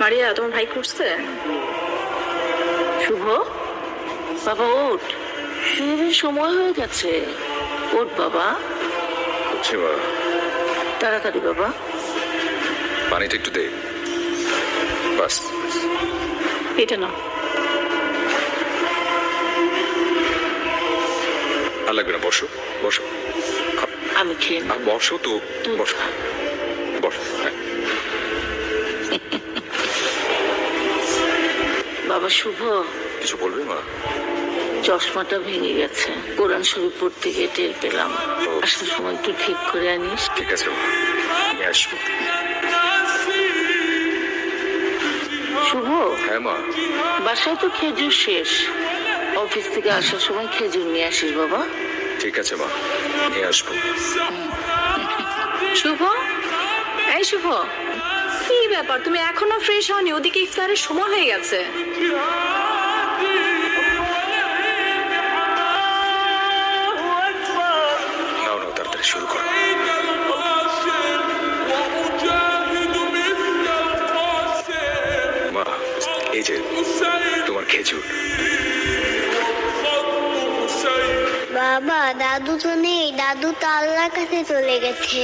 মারিয়া, তোমার ভাই করছে? শুভ, বাবা ওঠ, ফিরে সময় হয়ে গেছে। ওঠ বাবা, হচ্ছে মা। তাড়াতাড়ি বাবা। পানিটা একটু দে, বাস। এটা না। আর লাগবে না, বসো বসো। আমি খেয়ে নেব। বসো তো, তুই বসো খা। বসো। হ্যাঁ। বাবা শুভ, কিছু বলবে মা? চশমাটা ভেঙে গেছে, কোরআন শরীফ পড়তে গিয়ে টের পেলাম। আসার সময় একটু ঠিক করে আনিস। ঠিক আছে মা, আমি আসবো। শুভ, হ্যাঁ মা। বাসায় তো খেজুর শেষ, অফিস থেকে আসার সময় খেজুর নিয়ে আসিস বাবা। ঠিক আছে মা, নিয়ে আসবো। শুভ, এই শুভ, কি ব্যাপার, তুমি এখনো ফ্রেশ হওনি? ওদিকে ইফতারের সময় হয়ে গেছে। নাও নাও, তাড়াতাড়ি শুরু করো। মা, এই যে তোমার খেজুর। বাবা, দাদু তো নেই, দাদু তো আল্লাহর কাছে চলে গেছে।